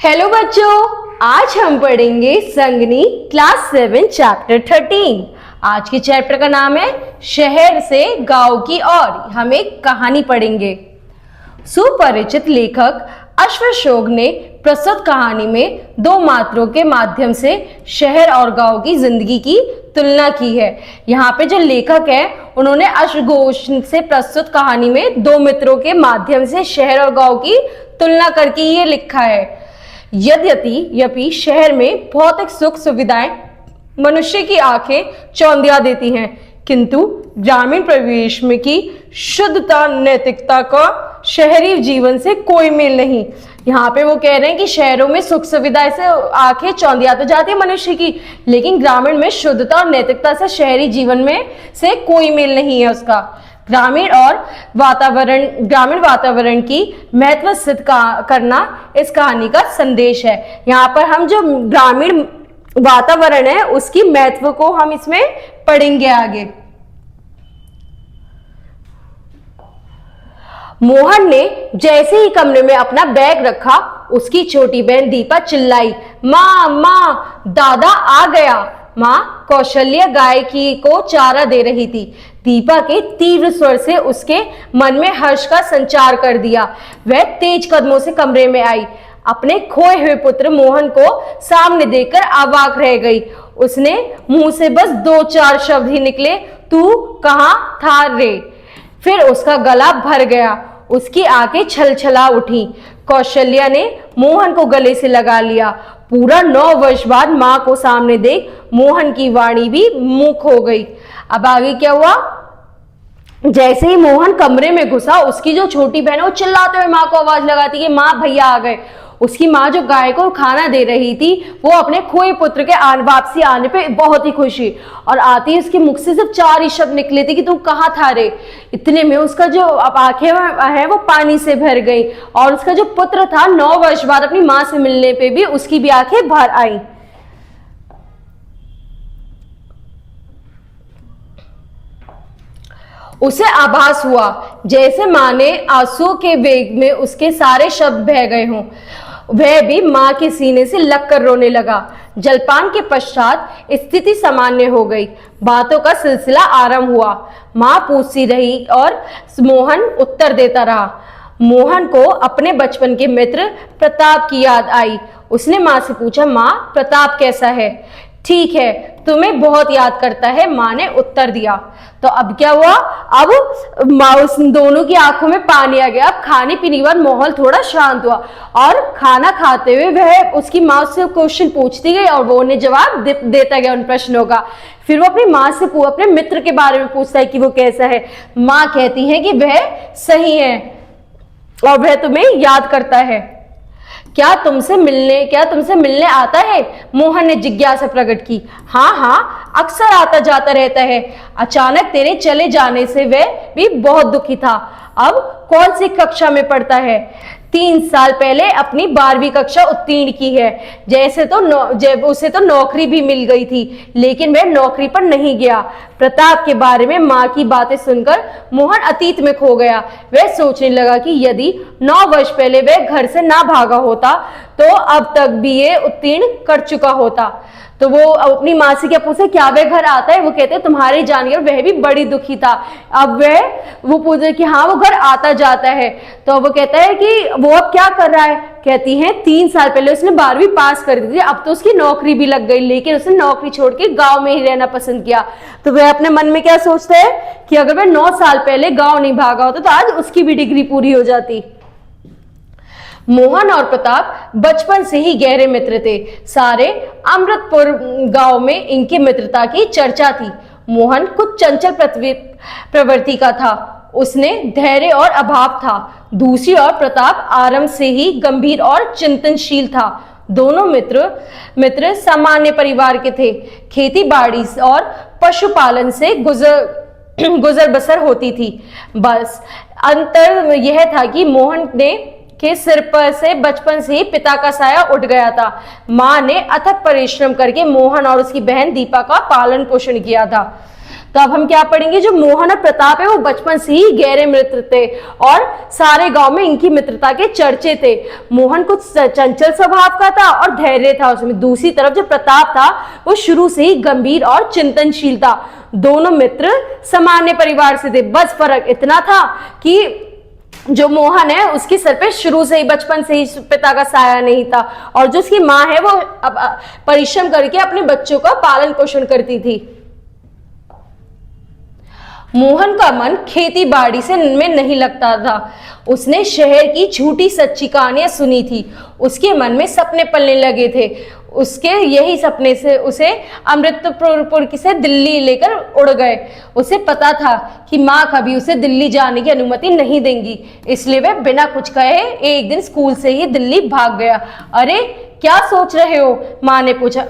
Hello बच्चों, आज हम पढ़ेंगे संगनी क्लास 7 चैप्टर 13। आज के चैप्टर का नाम है शहर से गांव की ओर। हम एक कहानी पढ़ेंगे। सुपरिचित लेखक अश्वशोक ने प्रस्तुत कहानी में दो मात्रों के माध्यम से शहर और गांव की जिंदगी की तुलना की है। यहाँ पे जो लेखक है उन्होंने अश्वघोष से प्रस्तुत कहानी में दो मित्रों के माध्यम से शहर और गांव की तुलना करके ये लिखा है। यद्यपि शहर में भौतिक सुख सुविधाएं मनुष्य की आंखें चौंधिया देती हैं, किंतु ग्रामीण परिवेश में की शुद्धता नैतिकता का शहरी जीवन से कोई मेल नहीं। यहाँ पे वो कह रहे हैं कि शहरों में सुख सुविधाएं से आंखें चौंधिया तो जाती है मनुष्य की, लेकिन ग्रामीण में शुद्धता और नैतिकता से शहरी जीवन में से कोई मेल नहीं है उसका। ग्रामीण वातावरण की महत्व सिद्ध करना इस कहानी का संदेश है। यहाँ पर हम जो ग्रामीण वातावरण है उसकी महत्व को हम इसमें पढ़ेंगे आगे। मोहन ने जैसे ही कमरे में अपना बैग रखा, उसकी छोटी बहन दीपा चिल्लाई, माँ माँ, दादा आ गया। माँ कौशल्या गाय को चारा दे रही थी। दीपा के तीव्र स्वर से उसके मन में हर्ष का संचार कर दिया। वह तेज कदमों से कमरे में आई। अपने खोए हुए पुत्र मोहन को सामने देखकर अवाक रह गई। उसने मुंह से बस दो चार शब्द ही निकले, तू कहाँ था रे? फिर उसका गला भर गया, उसकी आंखें छलछला उठी। कौशल्या ने मोहन को गले से लगा लिया। पूरा 9 वर्ष बाद माँ को सामने देख मोहन की वाणी भी मूक हो गई। अब आगे क्या हुआ? जैसे ही मोहन कमरे में घुसा, उसकी जो छोटी बहन है वो चिल्लाते हुए माँ को आवाज लगाती है, माँ भैया आ गए। उसकी माँ जो गाय को खाना दे रही थी वो अपने खोए पुत्र के वापसी आने पे बहुत ही खुश हुई, और आती ही उसके मुख से सिर्फ 4 ही शब्द निकले थे कि तू कहाँ था रे। इतने में उसका जो अब आंखें है वो पानी से भर गई, और उसका जो पुत्र था 9 वर्ष बाद अपनी माँ से मिलने पे भी उसकी भी आंखें भर आई। उसे आभास हुआ जैसे माँ ने आंसुओं के वेग में उसके सारे शब्द बह गए हों। वह भी माँ के सीने से लगकर रोने लगा। जलपान के पश्चात स्थिति सामान्य हो गई। बातों का सिलसिला आरंभ हुआ। माँ पूछती रही और मोहन उत्तर देता रहा। मोहन को अपने बचपन के मित्र प्रताप की याद आई। उसने माँ से पूछा, माँ प्रताप कैसा है? ठीक है, तुम्हें बहुत याद करता है, माँ ने उत्तर दिया। तो अब क्या हुआ? अब उस दोनों की आंखों में पानी आ गया। अब खाने पीने के बाद माहौल थोड़ा शांत हुआ, और खाना खाते हुए वह उसकी माँ से क्वेश्चन पूछती गई और वो उन्हें जवाब देता गया उन प्रश्नों का। फिर वो अपनी माँ से अपने मित्र के बारे में पूछता है कि वो कैसा है। माँ कहती है कि वह सही है और वह तुम्हें याद करता है। क्या तुमसे मिलने आता है? मोहन ने जिज्ञासा प्रकट की। हाँ हाँ, अक्सर आता जाता रहता है। अचानक तेरे चले जाने से वह भी बहुत दुखी था। अब कौन सी कक्षा में पढ़ता है? 3 साल पहले अपनी 12वीं कक्षा उत्तीर्ण की है। उसे तो नौकरी भी मिल गई थी, लेकिन वह नौकरी पर नहीं गया। प्रताप के बारे में माँ की बातें सुनकर मोहन अतीत में खो गया। वह सोचने लगा कि यदि 9 वर्ष पहले वह घर से ना भागा होता तो अब तक BA उत्तीर्ण कर चुका होता। तो वो अपनी माँ से क्या पूछे, क्या वह घर आता है? वो कहते हैं तुम्हारे जाने पर वह भी बड़ी दुखी था। अब वो पूछे कि हाँ वो घर आता जाता है। तो वो कहता है कि वो अब क्या कर रहा है? कहती है 3 साल पहले उसने 12वीं पास कर दी थी, अब तो उसकी नौकरी भी लग गई, लेकिन उसने नौकरी छोड़ के गाँव में ही रहना पसंद किया। तो वह अपने मन में क्या सोचता है कि अगर वह 9 साल पहले गाँव नहीं भागा होता तो आज उसकी भी डिग्री पूरी हो जाती। मोहन और प्रताप बचपन से ही गहरे मित्र थे। सारे अमृतपुर गांव में इनकी मित्रता की चर्चा थी। मोहन कुछ चंचल प्रवृत्ति का था, उसने धैर्य और अभाव था। दूसरी ओर प्रताप आरंभ से ही गंभीर और चिंतनशील था। दोनों मित्र सामान्य परिवार के थे। खेती बाड़ी और पशुपालन से गुजर बसर होती थी। बस अंतर यह था कि मोहन के सिर पर से बचपन से ही पिता का साया उठ गया था। माँ ने अथक परिश्रम करके मोहन और उसकी बहन दीपा का पालन पोषण किया था। तो अब हम क्या पढ़ेंगे, जो मोहन और प्रताप है वो बचपन से ही गहरे मित्र थे और सारे गांव में इनकी मित्रता के चर्चे थे। मोहन कुछ चंचल स्वभाव का था और धैर्य था उसमें। दूसरी तरफ जो प्रताप था वो शुरू से ही गंभीर और चिंतनशील था। दोनों मित्र सामान्य परिवार से थे, बस फर्क इतना था कि जो मोहन है उसके सर पे शुरू से ही बचपन से ही पिता का साया नहीं था और जो उसकी माँ है वो परिश्रम करके अपने बच्चों का पालन पोषण करती थी। मोहन का मन खेती बाड़ी से में नहीं लगता था। उसने शहर की झूठी सच्ची कहानियां सुनी थी। उसके मन में सपने पलने लगे थे। उसके यही सपने से उसे अमृतपुर से दिल्ली लेकर उड़ गए। उसे पता था कि माँ कभी उसे दिल्ली जाने की अनुमति नहीं देंगी, इसलिए वह बिना कुछ कहे एक दिन स्कूल से ही दिल्ली भाग गया। अरे क्या सोच रहे हो, माँ ने पूछा।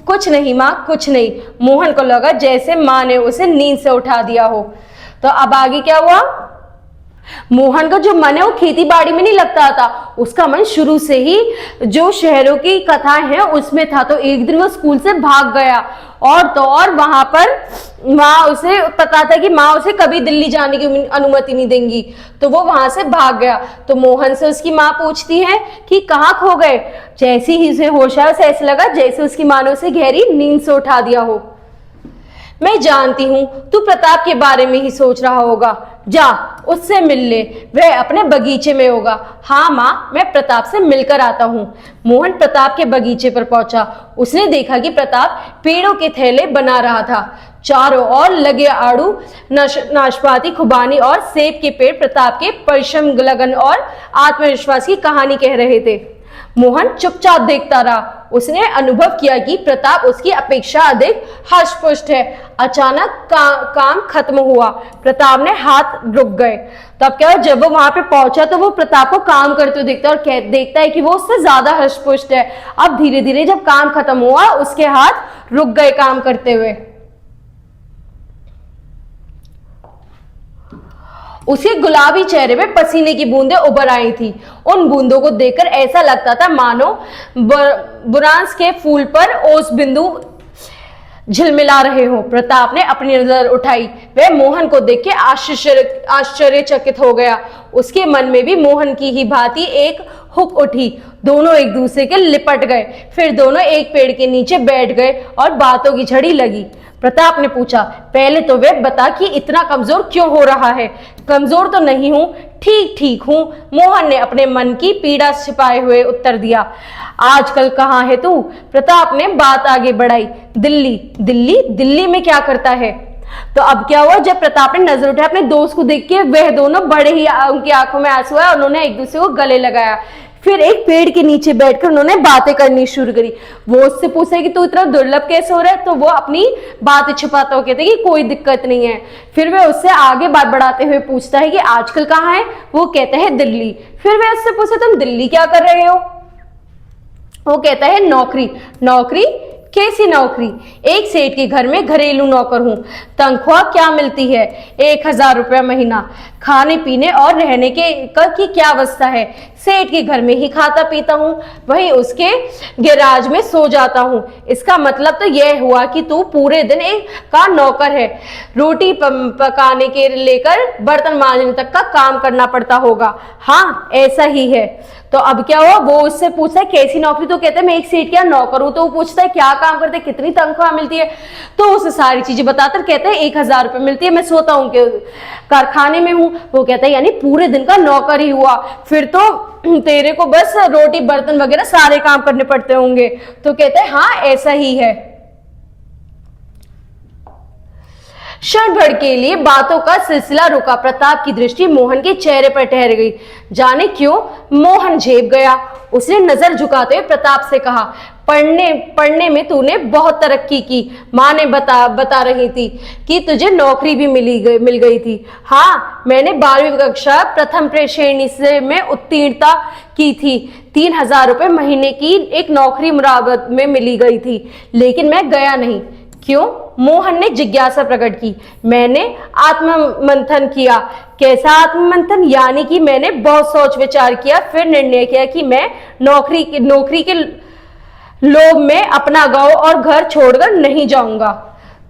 कुछ नहीं माँ, कुछ नहीं। मोहन को लगा जैसे माँ ने उसे नींद से उठा दिया हो। तो अब आगे क्या हुआ, मोहन का जो मन है वो खेती बाड़ी में नहीं लगता था। उसका मन शुरू से ही जो शहरों की कथाएं हैं उसमें था। तो एक दिन वो स्कूल से भाग गया और तो और वहां पर माँ उसे पता था कि माँ उसे कभी दिल्ली जाने की अनुमति नहीं देंगी, तो वो वहां से भाग गया। तो मोहन से उसकी माँ पूछती है कि कहाँ खो गए। जैसे ही उसे होश आया उसे ऐसा लगा जैसे उसकी माँ ने उसे गहरी नींद से उठा दिया हो। मैं जानती हूं तू प्रताप के बारे में ही सोच रहा होगा, जा उससे मिल ले, वह अपने बगीचे में होगा। हाँ माँ, मैं प्रताप से मिलकर आता हूँ। मोहन प्रताप के बगीचे पर पहुंचा। उसने देखा कि प्रताप पेड़ों के थैले बना रहा था। चारों ओर लगे आड़ू, नाशपाती, खुबानी और सेब के पेड़ प्रताप के परिश्रम, लगन और आत्मविश्वास की कहानी कह रहे थे। मोहन चुपचाप देखता रहा। उसने अनुभव किया कि प्रताप उसकी अपेक्षा अधिक हष्टपुष्ट है। अचानक काम खत्म हुआ। प्रताप ने हाथ रुक गए। तब क्या, जब वो वहां पे पहुंचा तो वो प्रताप को काम करते हुए देखता और देखता है कि वो उससे ज्यादा हष्टपुष्ट है। अब धीरे धीरे जब काम खत्म हुआ उसके हाथ रुक गए काम करते हुए। उसके गुलाबी चेहरे पे पसीने की बूंदें उभर आई थी। उन बूंदों को देखकर ऐसा लगता था मानो बुरांस के फूल पर ओस बिंदु झिलमिला रहे हो। प्रताप ने अपनी नजर उठाई। वह मोहन को देख के आश्चर्यचकित हो गया। उसके मन में भी मोहन की ही भांति एक हुक उठी। दोनों एक दूसरे के लिपट गए। फिर दोनों एक पेड़ के नीचे बैठ गए और बातों की झड़ी लगी। प्रताप ने पूछा, पहले तो वे बता कि इतना कमजोर क्यों हो रहा है। कमजोर तो नहीं हूं, ठीक ठीक हूं, मोहन ने अपने मन की पीड़ा छिपाए हुए उत्तर दिया। आजकल कहाँ है तू? प्रताप ने बात आगे बढ़ाई। दिल्ली। दिल्ली? दिल्ली में क्या करता है? तो अब क्या हुआ, जब प्रताप ने नजर उठाई अपने दोस्त को देख के, वह दोनों बड़े ही उनकी आंखों में आंसू आए। उन्होंने एक दूसरे को गले लगाया। फिर एक पेड़ के नीचे बैठकर उन्होंने बातें करनी शुरू करी। वो उससे पूछा कि तू इतना दुर्लभ कैसे हो रहा है, तो वो अपनी बातें छुपाता हुआ कहते कि कोई दिक्कत नहीं है। फिर वह उससे आगे बात बढ़ाते हुए पूछता है कि आजकल कहाँ है। वो कहता है दिल्ली। फिर वह उससे पूछा, तुम दिल्ली क्या कर रहे हो? वो कहता है नौकरी। नौकरी? कैसी नौकरी? एक सेठ के घर में घरेलू नौकर हूँ। तनख्वाह क्या मिलती है? 1000 रुपया महीना। खाने पीने और रहने की क्या अवस्था है? सेठ के घर में ही खाता पीता हूँ, वहीं उसके गैराज में सो जाता हूँ। इसका मतलब तो यह हुआ कि तू पूरे दिन एक का नौकर है। रोटी पकाने के लेकर बर्तन मांजने तक का काम करना पड़ता होगा। हाँ, ऐसा ही है। तो अब क्या हुआ, वो उससे पूछता है कैसी नौकरी? तो कहता है मैं एक सेठ का नौकर हूं। तो वो पूछता है क्या काम करते, कितनी तनख्वाह मिलती है? तो उसे सारी चीजें बताकर कहता है 1000 रुपये मिलती है। मैं सोता हूँ कारखाने में हूँ। वो कहता है यानी पूरे दिन का नौकर ही हुआ, फिर तो तेरे को बस रोटी बर्तन वगैरह सारे काम करने पड़ते होंगे। तो कहता है हाँ, ऐसा ही है। क्षण भर के लिए बातों का सिलसिला रुका। प्रताप की दृष्टि मोहन के चेहरे पर ठहर गई। जाने क्यों मोहन झेप गया। उसने नजर झुकाते हुए प्रताप से कहा, पढ़ने में तूने बहुत तरक्की की। माँ ने बता रही थी कि तुझे नौकरी भी मिल गई थी। हाँ, मैंने 12वीं कक्षा प्रथम श्रेणी से में उत्तीर्णता की थी। 3000 रुपये महीने की एक नौकरी मुराद में मिली गई थी, लेकिन मैं गया नहीं। क्यों? मोहन ने जिज्ञासा प्रकट की। मैंने आत्ममंथन किया। कैसा आत्ममंथन? यानी कि मैंने बहुत सोच विचार किया, फिर निर्णय किया कि मैं नौकरी के लोभ में अपना गांव और घर छोड़कर नहीं जाऊंगा।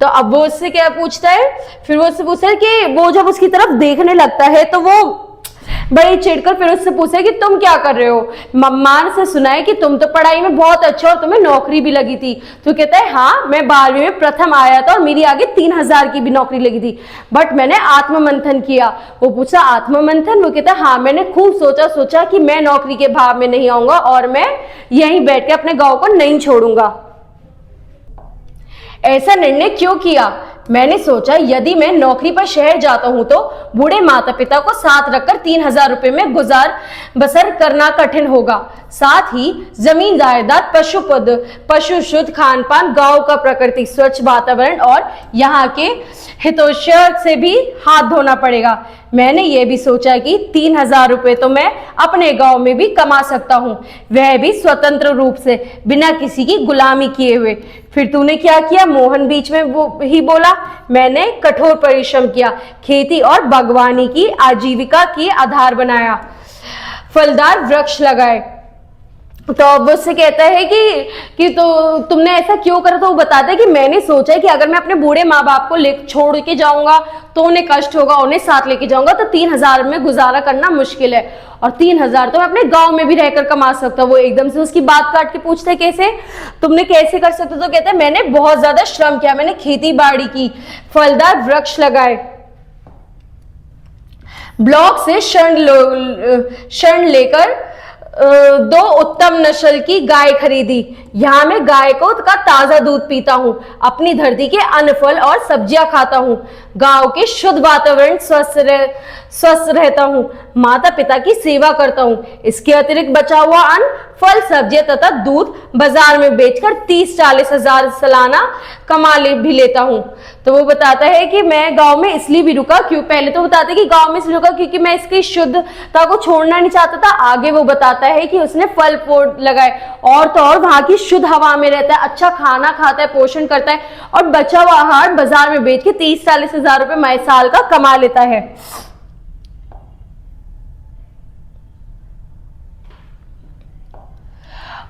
तो अब वो उससे क्या पूछता है, फिर वो उससे पूछता है कि वो जब उसकी तरफ देखने लगता है तो वो बड़ी चिढ़कर फिर उससे पूछा कि तुम क्या कर रहे हो। मम्मा से सुना है कि तुम तो पढ़ाई में बहुत अच्छे और तुम्हें नौकरी भी लगी थी। तो कहता है हाँ, मैं 12वीं में प्रथम आया था और मेरी आगे 3000 की भी नौकरी लगी थी, बट मैंने आत्ममंथन किया। वो पूछा आत्ममंथन? वो कहता है हाँ, मैंने खूब सोचा कि मैं नौकरी के भाव में नहीं आऊंगा और मैं यहीं बैठ के अपने गाँव को नहीं छोड़ूंगा। ऐसा निर्णय क्यों किया? मैंने सोचा यदि मैं नौकरी पर शहर जाता हूं तो बूढ़े माता पिता को साथ रखकर 3000 रुपए में गुजार बसर करना कठिन होगा। साथ ही जमीन जायदाद, पशु शुद्ध खान पान, गांव का प्रकृति स्वच्छ वातावरण और यहाँ के हितोषर से भी हाथ धोना पड़ेगा। मैंने ये भी सोचा कि 3000 रुपए तो मैं अपने गांव में भी कमा सकता हूँ, वह भी स्वतंत्र रूप से, बिना किसी की गुलामी किए हुए। फिर तूने क्या किया? मोहन बीच में वो ही बोला। मैंने कठोर परिश्रम किया, खेती और बागवानी की आजीविका की आधार बनाया, फलदार वृक्ष लगाए। तो अब उससे कहता है कि तो तुमने ऐसा क्यों करा? तो वो बताता है कि मैंने सोचा है कि अगर मैं अपने बूढ़े माँ बाप को छोड़ के जाऊंगा तो उन्हें कष्ट होगा, उन्हें साथ लेके जाऊंगा तो 3000 में गुजारा करना मुश्किल है, और 3000 तो मैं अपने गांव में भी रहकर कमा सकता हूँ। वो एकदम से उसकी बात काट के पूछते है कैसे? तुमने कैसे कर सकते? तो कहता है मैंने बहुत ज्यादा श्रम किया, मैंने खेती बाड़ी की, फलदार वृक्ष लगाए, ब्लॉक से शरण लेकर 2 उत्तम नस्ल की गाय खरीदी। यहाँ मैं गाय का ताजा दूध पीता हूँ, अपनी धरती के अन्न, फल और सब्जियां खाता हूँ, गांव के शुद्ध वातावरण स्वस्थ रहता हूँ, माता पिता की सेवा करता हूँ। इसके अतिरिक्त बचा हुआ अन्न, फल, सब्जियां तथा दूध बाजार में बेचकर 30-40 हजार सालाना कमा भी लेता हूँ। तो वो बताता है कि मैं गांव में इसलिए भी रुका, क्यों? पहले तो बताते हैं कि गांव में इसलिए रुका क्योंकि मैं इसकी शुद्धता को छोड़ना नहीं चाहता था। आगे वो बताता है कि उसने फल फूल लगाए और तो और वहां की शुद्ध हवा में रहता है, अच्छा खाना खाता है, पोषण करता है और बचा हुआ आहार बाजार में बेच के 30-40 हजार रुपए साल का कमा लेता है।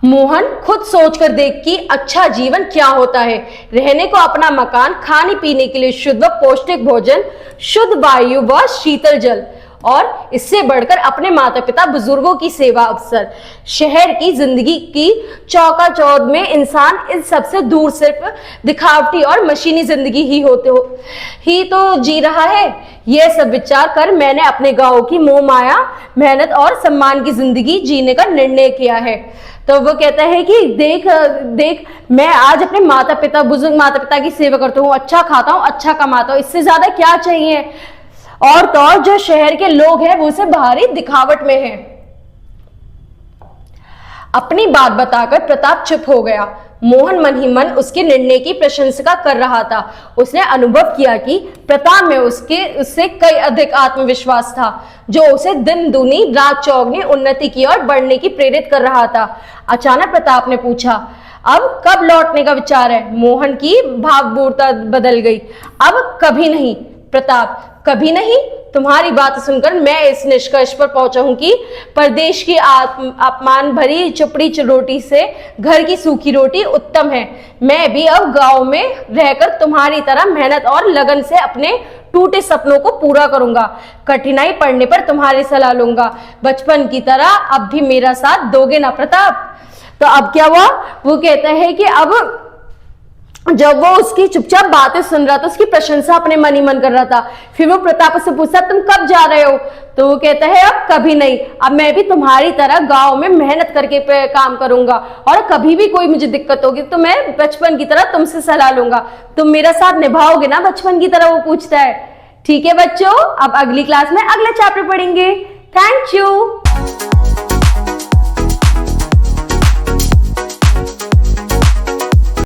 मोहन खुद सोचकर देख कि अच्छा जीवन क्या होता है। रहने को अपना मकान, खाने पीने के लिए शुद्ध व पौष्टिक भोजन, शुद्ध वायु व शीतल जल, और इससे बढ़कर अपने माता पिता बुजुर्गों की सेवा अवसर। शहर की जिंदगी की चौकाचौंध में इंसान इन सबसे दूर सिर्फ दिखावटी और मशीनी जिंदगी ही तो जी रहा है। यह सब विचार कर मैंने अपने गांव की मोह माया, मेहनत और सम्मान की जिंदगी जीने का निर्णय किया है। तो वो कहता है कि देख मैं आज अपने बुजुर्ग माता पिता की सेवा करता हूँ, अच्छा खाता हूँ, अच्छा कमाता हूँ, इससे ज्यादा क्या चाहिए? और तो और जो शहर के लोग हैं वो से बाहरी दिखावट में हैं। अपनी बात बताकर प्रताप चुप हो गया। मोहन मन ही मन उसके निर्णय की प्रशंसा कर रहा था। उसने अनुभव किया कि प्रताप में उससे कई अधिक आत्मविश्वास था, जो उसे दिन दूनी रात चौगनी उन्नति की ओर बढ़ने की प्रेरित कर रहा था। अचानक प्रताप ने पूछा, अब कब लौटने का विचार है? मोहन की भावपूर्णता बदल गई। अब कभी नहीं प्रताप, कभी नहीं। तुम्हारी बात सुनकर मैं इस निष्कर्ष पर पहुंचा हूं कि परदेश की अपमान भरी चुपड़ी रोटी से घर की सूखी रोटी उत्तम है। मैं भी अब गांव में रहकर तुम्हारी तरह मेहनत और लगन से अपने टूटे सपनों को पूरा करूंगा। कठिनाई पड़ने पर तुम्हारी सलाह लूंगा। बचपन की तरह अब भी मेरा साथ दोगे ना प्रताप? तो अब क्या हुआ? वो कहता है कि अब जब वो उसकी चुपचाप बातें सुन रहा था, उसकी प्रशंसा अपने मन ही मन कर रहा था। फिर वो प्रताप से पूछता, तुम कब जा रहे हो? तो वो कहता है अब कभी नहीं, अब मैं भी तुम्हारी तरह गांव में मेहनत करके काम करूंगा, और कभी भी कोई मुझे दिक्कत होगी तो मैं बचपन की तरह तुमसे सलाह लूंगा। तुम मेरा साथ निभाओगे ना बचपन की तरह? वो पूछता है। ठीक है बच्चों, अब अगली क्लास में अगला चैप्टर पढ़ेंगे। Thank you.